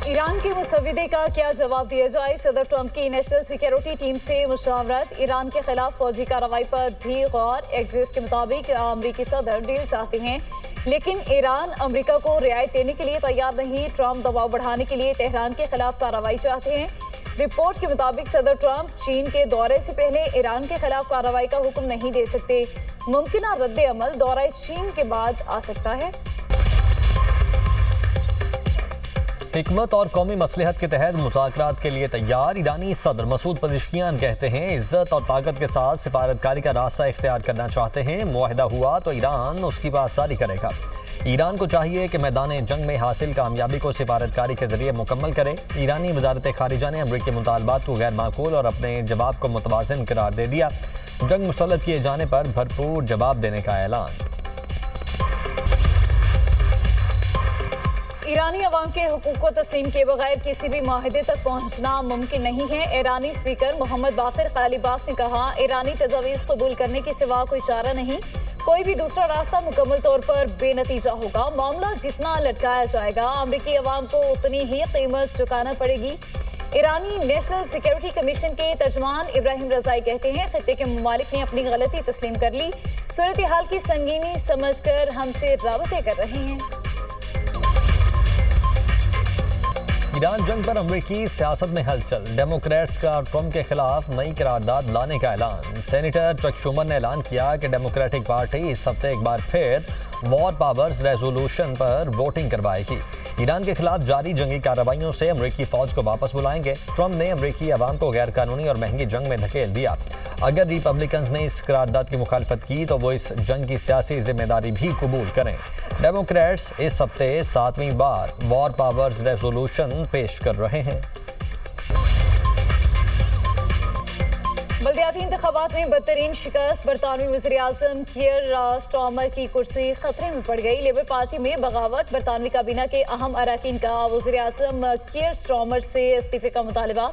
Iran के मुसव्विदे का क्या जवाब दिया जाए? सदर ट्रंप की नेशनल सिक्योरिटी टीम से मुशावरत। ईरान के खिलाफ फौजी कार्रवाई पर भी गौर। एक्सिस के मुताबिक अमरीकी सदर डील चाहते हैं, लेकिन ईरान अमरीका को रियायत देने के लिए तैयार नहीं। ट्रंप दबाव बढ़ाने के लिए तेहरान के खिलाफ कार्रवाई चाहते हैं। रिपोर्ट के मुताबिक सदर ट्रंप चीन के दौरे से पहले ईरान के खिलाफ कार्रवाई का हुक्म नहीं दे सकते। मुमकिन रद्द अमल दौरे चीन के बाद आ सकता है। हिकमत और कौमी मसलहत के तहत मुज़ाकरात के लिए तैयार। ईरानी सदर मसूद पज़ेश्कियान कहते हैं इज्जत और ताकत के साथ सिफारतकारी का रास्ता इख्तियार करना चाहते हैं। मुआहिदा हुआ तो ईरान उसकी पासदारी करेगा। ईरान को चाहिए कि मैदान जंग में हासिल कामयाबी को सिफारतकारी के जरिए मुकम्मल करे। ईरानी वजारत खारिजा ने अमरीकी मुतालबात को गैर माकूल और अपने जवाब को मुतवाज़िन करार दे दिया। जंग मुसल्लत किए जाने पर भरपूर जवाब देने का ऐलान। ईरानी अवाम के हुकूक को तस्लीम किए बगैर किसी भी माहिदे तक पहुंचना मुमकिन नहीं है। ईरानी स्पीकर मोहम्मद बाकिर कालिबाफ ने कहा, ईरानी तजावीज़ कबूल करने के सिवा कोई चारा नहीं। कोई भी दूसरा रास्ता मुकम्मल तौर पर बेनतीजा होगा। मामला जितना लटकाया जाएगा, अमरीकी अवाम को उतनी ही कीमत चुकाना पड़ेगी। ईरानी नेशनल सिक्योरिटी कमीशन के तर्जमान इब्राहिम रजाई कहते हैं, खित्ते के ममालिक ने अपनी गलती तस्लीम कर ली। सूरत हाल की संगीनी समझकर हमसे राबते कर रहे हैं। ईरान जंग पर अमरीकी सियासत में हलचल। डेमोक्रेट्स का ट्रंप के खिलाफ नई करारदाद लाने का ऐलान। सेनेटर चक शूमर ने ऐलान किया कि डेमोक्रेटिक पार्टी इस हफ्ते एक बार फिर वॉर पावर्स रेजोल्यूशन पर वोटिंग करवाएगी। ईरान के खिलाफ जारी जंगी कार्रवाइयों से अमरीकी फौज को वापस बुलाएंगे। ट्रंप ने अमरीकी अवाम को गैर कानूनी और महंगी जंग में धकेल दिया। अगर रिपब्लिकन्स ने इस करारदाद की मुखालफत की तो वो इस जंग की सियासी जिम्मेदारी भी कबूल करें। डेमोक्रेट्स इस हफ्ते 7वीं बार वॉर पावर्स रेजोल्यूशन पेश कर रहे हैं। बल्दियाती इंतखाबात में बदतरीन शिकस्त। बरतानवी वज़ीर-ए-आज़म कियर स्टार्मर की कुर्सी खतरे में पड़ गई। लेबर पार्टी में बगावत। बरतानवी काबीना के अहम अरकान का वज़ीर-ए-आज़म कियर स्टार्मर से इस्तीफे का मुतालबा।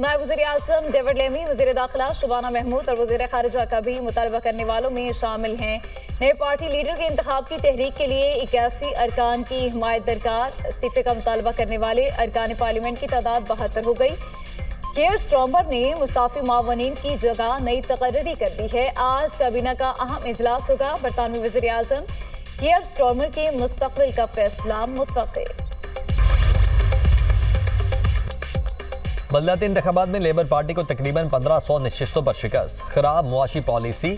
नायब वज़ीर-ए-आज़म डेविड लेमी, वज़ीर दाखिला शबाना महमूद और वज़ीर खारिजा का भी मुतालबा करने वालों में शामिल हैं। नए पार्टी लीडर के इंतखाब की तहरीक के लिए 81 अरकान की हिमायत दरकार। इस्तीफे का मुतालबा करने वाले अरकान पार्लियामेंट की तादाद 72 हो गई। कियर स्टार्मर ने मुस्ताफी मावनीन की जगह नई तकर्री कर दी है। आज काबीना का अहम इजलास होगा। बरतानवी वज़ीर-ए-आज़म कियर स्टार्मर के मुस्तकबिल का फैसला मुतवक्के। बल्दियाती इंतखाबात में लेबर पार्टी को तकरीबन 1500 नशिस्तों पर शिकस्त। खराब मुआशी पॉलिसी।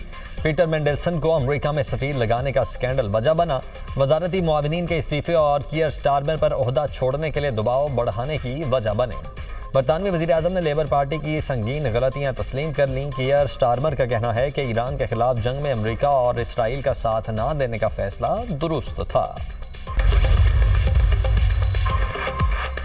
पीटर मेंडेलसन को अमरीका में सफीर लगाने का स्कैंडल वजह बना। वजारती मुआविनीन के इस्तीफे और कियर स्टार्मर पर ओहदा छोड़ने के लिए दबाव बढ़ाने की वजह बने। बरतानवी वज़ीर-ए-आज़म ने लेबर पार्टी की संगीन गलतियां तस्लीम कर लीं। कियर स्टार्मर का कहना है कि ईरान के खिलाफ जंग में अमरीका और इसराइल का साथ न देने का फैसला दुरुस्त था।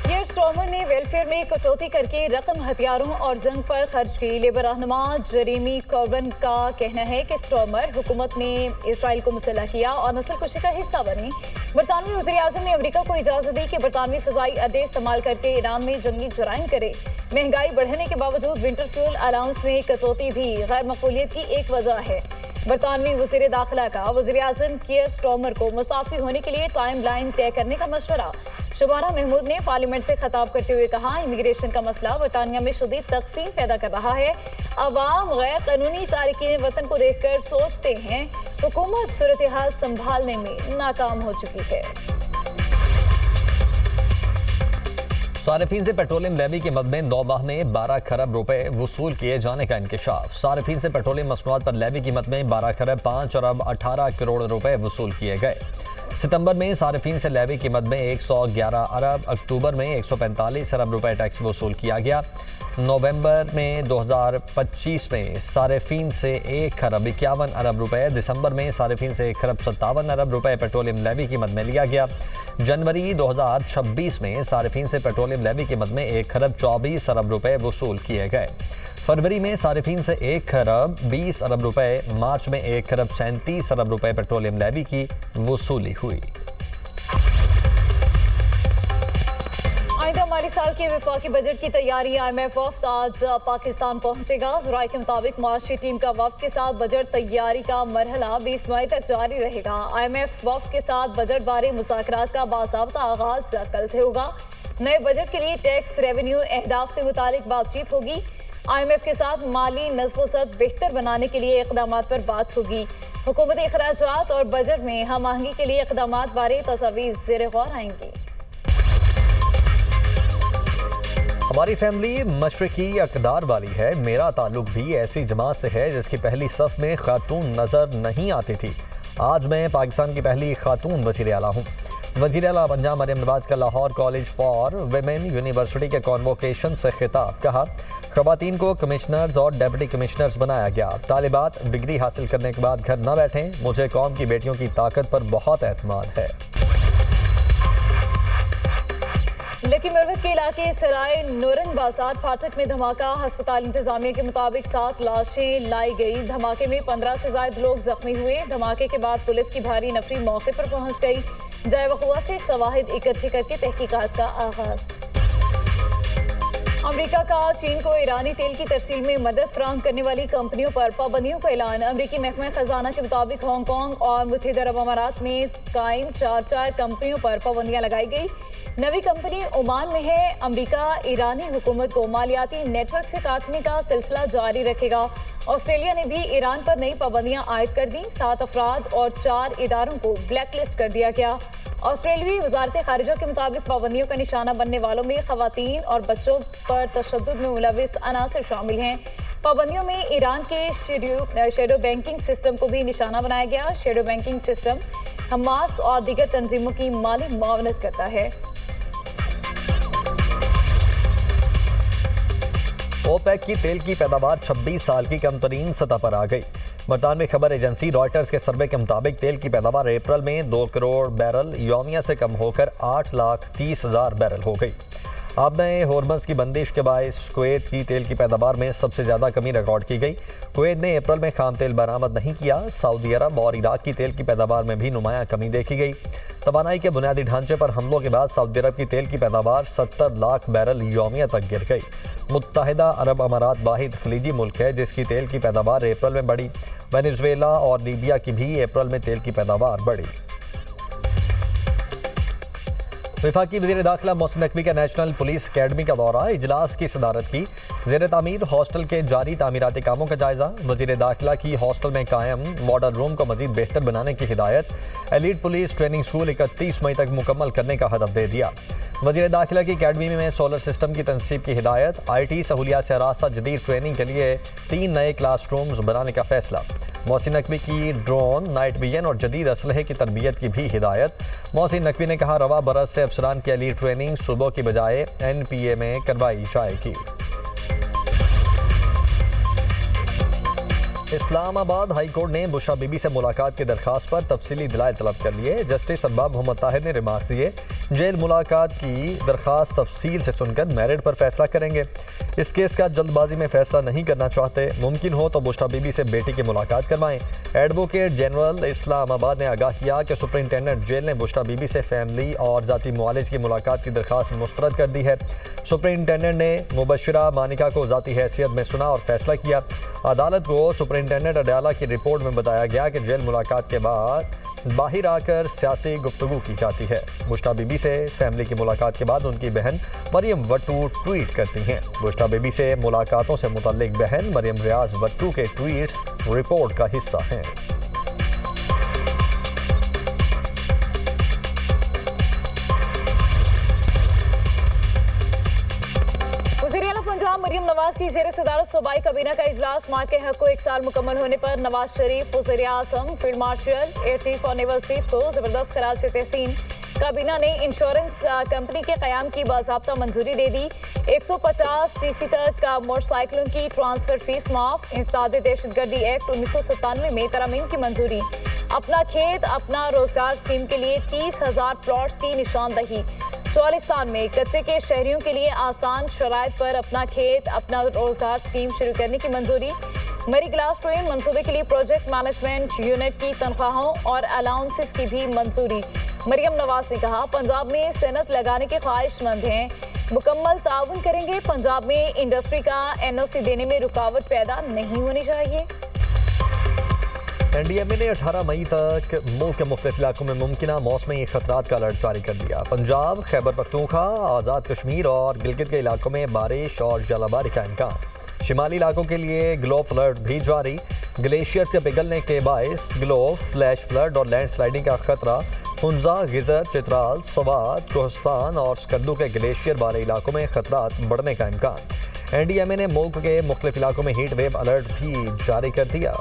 कियर स्टार्मर ने वेलफेयर में कटौती करके रकम हथियारों और जंग पर खर्च की। लेबर रहनुमा जेरेमी कॉर्बन का कहना है कि स्टार्मर हुकूमत ने इसराइल को मुसल्लह किया और नस्लकुशी का हिस्सा बनी। बरतानवी वज़ीर-ए-आज़म ने अमरीका को इजाज़त दी कि बरतानवी फ़ज़ाई अड्डे इस्तेमाल करके ईरान में जंगी जराइम करे। महंगाई बढ़ने के बावजूद विंटर फ्यूल अलाउंस में कटौती भी गैर मकबूलियत की एक वजह है। बरतानवी वज़ीर दाखिला का वज़ीर-ए-आज़म कियर स्टार्मर को मुस्ताफ़ी होने के लिए टाइम लाइन तय करने का मशवरा। शबाना महमूद ने पार्लियामेंट से खिताब करते हुए कहा, इमिग्रेशन का मसला बरतानिया में शदीद तक़सीम पैदा कर रहा है। अवाम गैर कानूनी तारिकीन वतन को देखकर सोचते हैं हुकूमत सूरत हाल संभालने में नाकाम हो चुकी है। सारिफीन से पेट्रोलियम लेवी की मद में 9 माह में 12 खरब रुपए वसूल किए जाने का इंकशाफ। सारिफीन से पेट्रोलियम मसनूआत पर लेवी की मद में 12 खरब 5 अरब 18 करोड़ रुपए वसूल किए गए। सितंबर में सारिफीन से लेवी की मद में 111 अरब, अक्टूबर में 145 अरब रुपए टैक्स वसूल किया गया। नवंबर में 2025 में सारिफीन से 1 खरब 51 अरब रुपए, दिसंबर में सारिफीन से 1 खरब 57 अरब रुपए पेट्रोलियम लेवी की मद में लिया गया। जनवरी 2026 में सारिफीन से पेट्रोलियम लेवी की मद में 1 खरब 24 अरब रुपए वसूल किए गए। फरवरी में सारिफीन से 1 खरब 20 अरब रुपए, मार्च में 1 खरब 37 अरब रुपए पेट्रोलियम लेवी की वसूली हुई। आइंदा माली साल के वफाकी बजट की तैयारी। IMF वफ्द आज पाकिस्तान पहुंचेगा। ज़राए के मुताबिक मुआशी टीम का वफ्द के साथ बजट तैयारी का मरहला 20 मई तक जारी रहेगा। IMF वफ्द के साथ बजट बारे मुज़ाकरात का बाज़ाब्ता आगाज कल से होगा। नए बजट के लिए टैक्स रेवेन्यू अहदाफ से मुतालिक बातचीत होगी। IMF के साथ माली नज़्म-ओ-ज़ब्त बेहतर बनाने के लिए इक़दामात पर बात होगी। हुकूमती अखराजात और बजट में हम आहंगी के लिए इक़दामात बारे तजावीज़ ज़ेर गौर आएंगी। हमारी फैमिली मशरकी अक़दार वाली है। मेरा ताल्लुक भी ऐसी जमात से है जिसकी पहली सफ में खातून नज़र नहीं आती थी। आज मैं पाकिस्तान की पहली खातून वज़ीर आला हूँ। वज़ीर आला पंजाब मरियम नवाज का Lahore college for women university के कॉन्वोकेशन से खिताब। कहा, ख़वातीन को कमिश्नर्स और डेप्टी कमिश्नर्स बनाया गया। तालिबात डिग्री हासिल करने के बाद घर न बैठें। मुझे कौम की बेटियों की ताकत पर बहुत एतमाद है। लेकिन मरवत के इलाके सराय नूरन बाजार फाटक में धमाका। अस्पताल इंतजामिया के मुताबिक 7 लाशें लाई गई। धमाके में 15 से ज्यादा लोग जख्मी हुए। धमाके के बाद पुलिस की भारी नफरी मौके पर पहुंच गई। जाए वक़ुआ से शवाहिद इकट्ठे करके तहकीकात का आगाज। अमेरिका का चीन को ईरानी तेल की तरसील में मदद फराहम करने वाली कंपनियों पर पाबंदियों का ऐलान। अमेरिकी महकमा खजाना के मुताबिक हांगकांग और मुत्तहिदा अरब अमारात में कायम 4 कंपनियों पर पाबंदियां लगाई गई। नवी कंपनी ओमान में है। अमेरिका ईरानी हुकूमत को मालियाती नेटवर्क से काटने का सिलसिला जारी रखेगा। ऑस्ट्रेलिया ने भी ईरान पर नई पाबंदियां आयद कर दी। 7 अफराद और 4 इदारों को ब्लैक लिस्ट कर दिया गया। ऑस्ट्रेलियाई वजारत खारिजा के मुताबिक पाबंदियों का निशाना बनने वालों में खवातीन और बच्चों पर तशद्दुद में मुलविस अनासर शामिल हैं। पाबंदियों में ईरान के शेडो बैंकिंग सिस्टम को भी निशाना बनाया गया। शेडो बैंकिंग सिस्टम हमास और दीगर तंजीमों की माली मुआवनत करता है। ओपेक की तेल की पैदावार 26 साल की कम तरीन सतह पर आ गई। बरतानवी खबर एजेंसी रॉयटर्स के सर्वे के मुताबिक तेल की पैदावार अप्रैल में 2 करोड़ बैरल यौमिया से कम होकर 8,30,000 बैरल हो गई। अब नए हॉर्मज़ की बंदिश के बायस कुवैत की तेल की पैदावार में सबसे ज़्यादा कमी रिकॉर्ड की गई। कुवैत ने अप्रैल में खाम तेल बरामद नहीं किया। सऊदी अरब और इराक की तेल की पैदावार में भी नुमायां कमी देखी गई। तवानाई के बुनियादी ढांचे पर हमलों के बाद सऊदी अरब की तेल की पैदावार 70 लाख बैरल यौमिया तक गिर गई। मुत्तहिदा अरब अमारात वाहिद खलीजी मुल्क है जिसकी तेल की पैदावार अप्रैल में बढ़ी। वेनेजुएला और लीबिया की भी अप्रैल में तेल की पैदावार बढ़ी। वफाकी वज़ीर दाखिला मोहसिन नकवी का नेशनल पुलिस अकेडमी का दौरा। इजलास की सदारत की। ज़ेर तामीर हॉस्टल के जारी तामीराती कामों का जायजा। वज़ीर दाखिला की हॉस्टल में कायम मॉडल रूम को मजीद बेहतर बनाने की हिदायत। एलीट पुलिस ट्रेनिंग स्कूल 31 मई तक मुकम्मल करने का हदफ दे दिया। वज़ीर दाखिला की अकेडमी में सोलर सिस्टम की तनसीब की हिदायत। IT सहूलियात से रास्ता जदीद ट्रेनिंग के लिए 3 नए क्लास रूम्स बनाने का फैसला। मोहसिन नकवी की ड्रोन, नाइट विजन और जदीद असलहे की तरबियत की भी हिदायत। मोहसिन नकवी ने कहा, रवा बरस से अफसरान की एलीट ट्रेनिंग सुबह की बजाय NPA में करवाई जाएगी। इस्लामाबाद हाई कोर्ट ने बुशरा बीबी से मुलाकात की दरखास्त पर तफसीली दलाइल तलब कर लिए। जस्टिस अरबाब मोहम्मद ताहिर ने रिमार्क्स दिए, जेल मुलाकात की दरखास्त तफसील से सुनकर मेरिट पर फैसला करेंगे। इस केस का जल्दबाजी में फैसला नहीं करना चाहते। मुमकिन हो तो बुशरा बीबी से बेटी की मुलाकात करवाएं। एडवोकेट जनरल इस्लामाबाद ने आगाह किया कि सुपरिंटेंडेंट जेल ने बुशरा बीबी से फैमिली और जाती मुआलिज की मुलाकात की दरखास्त मुस्तरद कर दी है। सुपरिंटेंडेंट ने मुबशरा मानिका को जाती हैसियत में सुना और फैसला किया। अदालत को सुपरिंटेंडेंट अडयाला की रिपोर्ट में बताया गया कि जेल मुलाकात के बाद बाहर आकर सियासी गुफ्तगू की जाती है। बुशरा बीबी से फैमिली की मुलाकात के बाद उनकी बहन मरियम वट्टू ट्वीट करती हैं। बुशरा बीबी से मुलाकातों से मुतल्लिक बहन मरियम रियाज वट्टू के ट्वीट्स रिपोर्ट का हिस्सा हैं। पंजाब मरियम नवाज की ज़ेर सदारत सूबाई काबीना का इजलास। माह के हक को 1 साल मुकम्मल होने पर नवाज शरीफ, वज़ीर आज़म, फील्ड मार्शल, एयर चीफ और नेवल चीफ को ज़बरदस्त खराज तहसीन। काबीना ने इंश्योरेंस कंपनी के क़याम की बाज़ाब्ता मंजूरी दे दी। 150 cc तक मोटरसाइकिलों की ट्रांसफ़र फीस माफ़। इंसदाद दहशतगर्दी एक्ट 1997 में तरमीम की मंजूरी। अपना खेत अपना रोजगार स्कीम के लिए 30,000 प्लॉट्स की निशानदही। चौलिस्तान में कच्चे के शहरियों के लिए आसान शराइत पर अपना खेत अपना रोजगार स्कीम शुरू करने की मंजूरी। मरी ग्लास ट्रेन मंसूबे के लिए प्रोजेक्ट मैनेजमेंट यूनिट की तनख्वाहों और अलाउंसेस की भी मंजूरी। मरियम नवाज ने कहा, पंजाब में सनत लगाने के ख्वाहिशमंद हैं, मुकम्मल ताउन करेंगे। पंजाब में इंडस्ट्री का NOC देने में रुकावट पैदा नहीं होनी चाहिए। एनडीएमए ने 18 मई तक मुल्क के मुख्तलिफ इलाकों में मुमकिना मौसमी खतरात का अलर्ट जारी कर दिया। पंजाब, खैबर पख्तूनख्वा, आज़ाद कश्मीर और गिलगित के इलाकों में बारिश और जलाबारी का इम्कान। शिमाली इलाकों के लिए ग्लोव अलर्ट भी जारी। ग्लेशियर से पिघलने के बायस ग्लोव, फ्लैश फ्लड और लैंड स्लाइडिंग का खतरा। हुंजा, गिजर, चित्राल, सवात, कोहस्तान और स्कर्दू के ग्लेशियर वाले इलाकों में खतरात बढ़ने का इम्कान। एनडीएमए ने मुल्क के मुख्तलिफ इलाकों में हीट वेव अलर्ट भी जारी कर दिया।